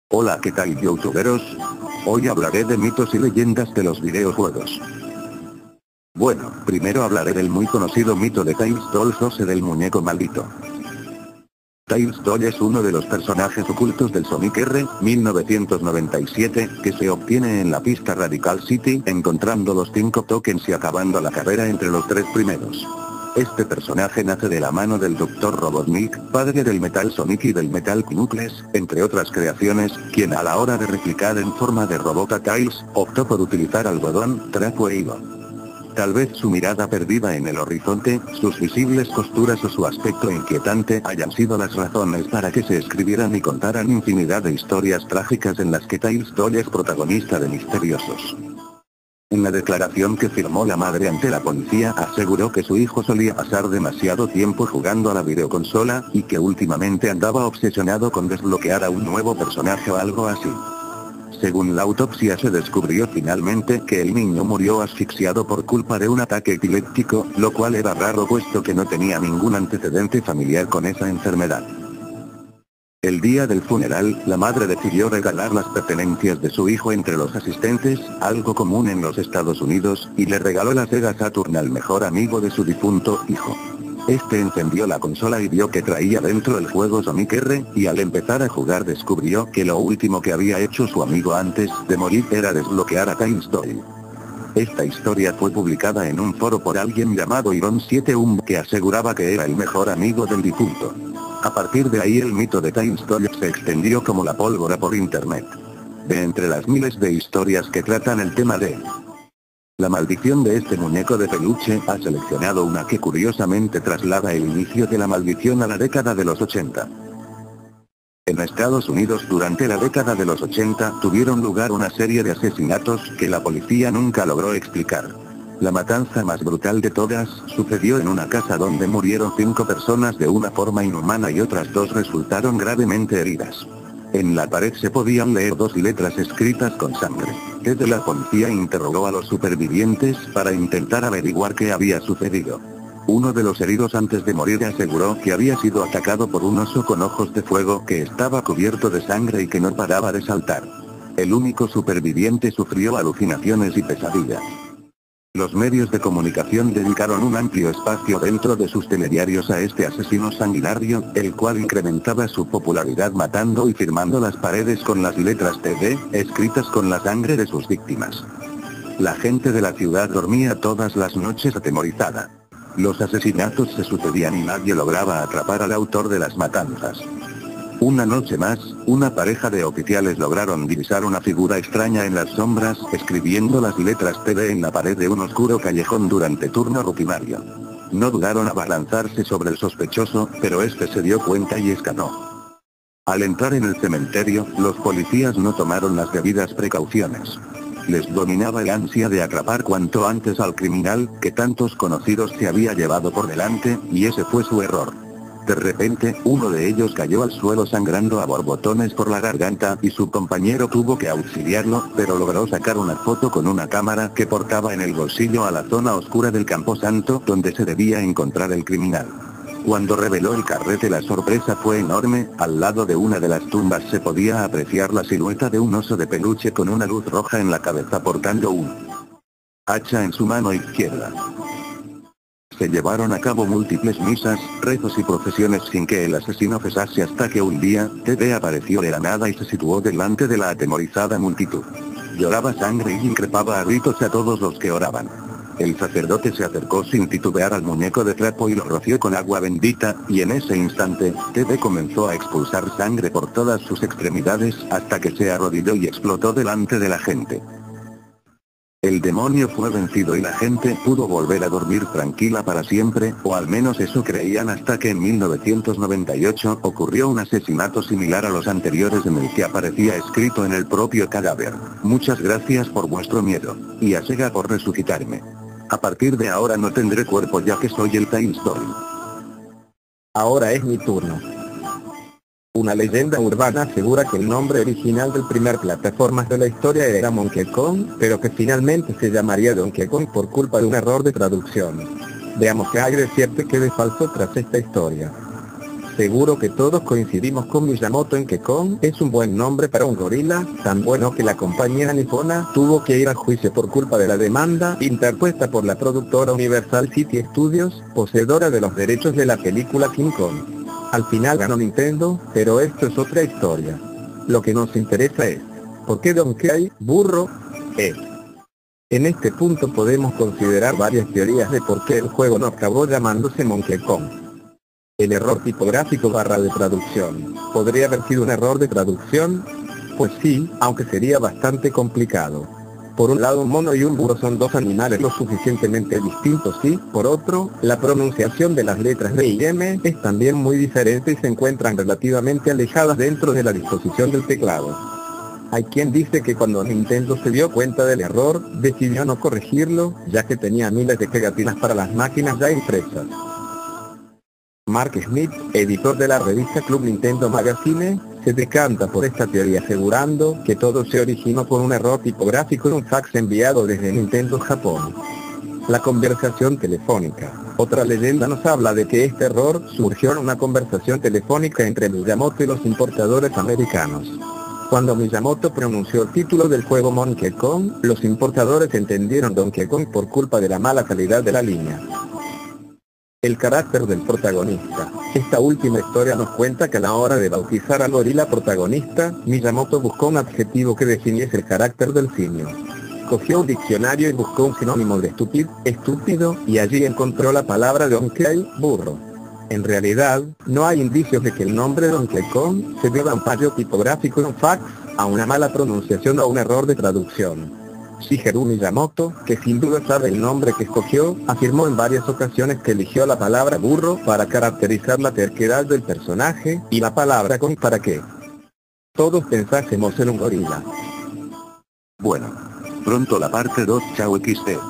Hola, ¿qué tal, youtuberos? Hoy hablaré de mitos y leyendas de los videojuegos. Bueno, primero hablaré del muy conocido mito de Tails Doll Sose del muñeco maldito. Tails Doll es uno de los personajes ocultos del Sonic R, 1997, que se obtiene en la pista Radical City, encontrando los 5 tokens y acabando la carrera entre los 3 primeros. Este personaje nace de la mano del Dr. Robotnik, padre del Metal Sonic y del Metal Knuckles, entre otras creaciones, quien a la hora de replicar en forma de robot a Tails, optó por utilizar algodón, trapo e hilo. Tal vez su mirada perdida en el horizonte, sus visibles costuras o su aspecto inquietante hayan sido las razones para que se escribieran y contaran infinidad de historias trágicas en las que Tails Doll es protagonista de misteriosos. En la declaración que firmó la madre ante la policía aseguró que su hijo solía pasar demasiado tiempo jugando a la videoconsola, y que últimamente andaba obsesionado con desbloquear a un nuevo personaje o algo así. Según la autopsia se descubrió finalmente que el niño murió asfixiado por culpa de un ataque epiléptico, lo cual era raro puesto que no tenía ningún antecedente familiar con esa enfermedad. El día del funeral, la madre decidió regalar las pertenencias de su hijo entre los asistentes, algo común en los Estados Unidos, y le regaló la Sega Saturn al mejor amigo de su difunto hijo. Este encendió la consola y vio que traía dentro el juego Sonic R, y al empezar a jugar descubrió que lo último que había hecho su amigo antes de morir era desbloquear a Tails Doll. Esta historia fue publicada en un foro por alguien llamado Iron71 que aseguraba que era el mejor amigo del difunto. A partir de ahí el mito de Tails Doll se extendió como la pólvora por internet. De entre las miles de historias que tratan el tema de la maldición de este muñeco de peluche, ha seleccionado una que curiosamente traslada el inicio de la maldición a la década de los 80. En Estados Unidos durante la década de los 80 tuvieron lugar una serie de asesinatos que la policía nunca logró explicar. La matanza más brutal de todas sucedió en una casa donde murieron 5 personas de una forma inhumana y otras 2 resultaron gravemente heridas. En la pared se podían leer 2 letras escritas con sangre. Desde la policía interrogó a los supervivientes para intentar averiguar qué había sucedido. Uno de los heridos antes de morir aseguró que había sido atacado por un oso con ojos de fuego que estaba cubierto de sangre y que no paraba de saltar. El único superviviente sufrió alucinaciones y pesadillas. Los medios de comunicación dedicaron un amplio espacio dentro de sus telediarios a este asesino sanguinario, el cual incrementaba su popularidad matando y firmando las paredes con las letras TD, escritas con la sangre de sus víctimas. La gente de la ciudad dormía todas las noches atemorizada. Los asesinatos se sucedían y nadie lograba atrapar al autor de las matanzas. Una noche más, una pareja de oficiales lograron divisar una figura extraña en las sombras, escribiendo las letras TD en la pared de un oscuro callejón durante turno rutinario. No dudaron a abalanzarse sobre el sospechoso, pero este se dio cuenta y escapó. Al entrar en el cementerio, los policías no tomaron las debidas precauciones. Les dominaba el ansia de atrapar cuanto antes al criminal, que tantos conocidos se había llevado por delante, y ese fue su error. De repente, uno de ellos cayó al suelo sangrando a borbotones por la garganta y su compañero tuvo que auxiliarlo, pero logró sacar una foto con una cámara que portaba en el bolsillo a la zona oscura del camposanto donde se debía encontrar el criminal. Cuando reveló el carrete la sorpresa fue enorme, al lado de una de las tumbas se podía apreciar la silueta de un oso de peluche con una luz roja en la cabeza portando un hacha en su mano izquierda. Se llevaron a cabo múltiples misas, rezos y procesiones sin que el asesino cesase hasta que un día, TD apareció de la nada y se situó delante de la atemorizada multitud. Lloraba sangre y increpaba a gritos a todos los que oraban. El sacerdote se acercó sin titubear al muñeco de trapo y lo roció con agua bendita, y en ese instante, TD comenzó a expulsar sangre por todas sus extremidades hasta que se arrodilló y explotó delante de la gente. El demonio fue vencido y la gente pudo volver a dormir tranquila para siempre, o al menos eso creían hasta que en 1998 ocurrió un asesinato similar a los anteriores en el que aparecía escrito en el propio cadáver: muchas gracias por vuestro miedo, y a Sega por resucitarme. A partir de ahora no tendré cuerpo ya que soy el Tails Doll. Ahora es mi turno. Una leyenda urbana asegura que el nombre original del primer plataformas de la historia era Monkey Kong, pero que finalmente se llamaría Donkey Kong por culpa de un error de traducción. Veamos qué hay de cierto y qué de falso tras esta historia. Seguro que todos coincidimos con Miyamoto en que Kong es un buen nombre para un gorila, tan bueno que la compañía nipona tuvo que ir a juicio por culpa de la demanda interpuesta por la productora Universal City Studios, poseedora de los derechos de la película King Kong. Al final ganó Nintendo, pero esto es otra historia. Lo que nos interesa es, ¿por qué Donkey, burro? En este punto podemos considerar varias teorías de por qué el juego no acabó llamándose Monkey Kong. El error tipográfico / de traducción. ¿Podría haber sido un error de traducción? Pues sí, aunque sería bastante complicado. Por un lado un mono y un burro son dos animales lo suficientemente distintos y, por otro, la pronunciación de las letras D y M es también muy diferente y se encuentran relativamente alejadas dentro de la disposición del teclado. Hay quien dice que cuando Nintendo se dio cuenta del error, decidió no corregirlo, ya que tenía miles de pegatinas para las máquinas ya impresas. Mark Smith, editor de la revista Club Nintendo Magazine, se decanta por esta teoría asegurando que todo se originó por un error tipográfico en un fax enviado desde Nintendo Japón. La conversación telefónica. Otra leyenda nos habla de que este error surgió en una conversación telefónica entre Miyamoto y los importadores americanos. Cuando Miyamoto pronunció el título del juego Monkey Kong, los importadores entendieron Donkey Kong por culpa de la mala calidad de la línea. El carácter del protagonista. Esta última historia nos cuenta que a la hora de bautizar al gorila protagonista, Miyamoto buscó un adjetivo que definiese el carácter del simio. Cogió un diccionario y buscó un sinónimo de estúpido, y allí encontró la palabra Donkey, burro. En realidad, no hay indicios de que el nombre Donkey Kong se deba a un fallo tipográfico en un fax, a una mala pronunciación o a un error de traducción. Shigeru Miyamoto, que sin duda sabe el nombre que escogió, afirmó en varias ocasiones que eligió la palabra burro para caracterizar la terquedad del personaje, y la palabra Kong para que todos pensásemos en un gorila. Bueno. Pronto la parte 2, chao XD.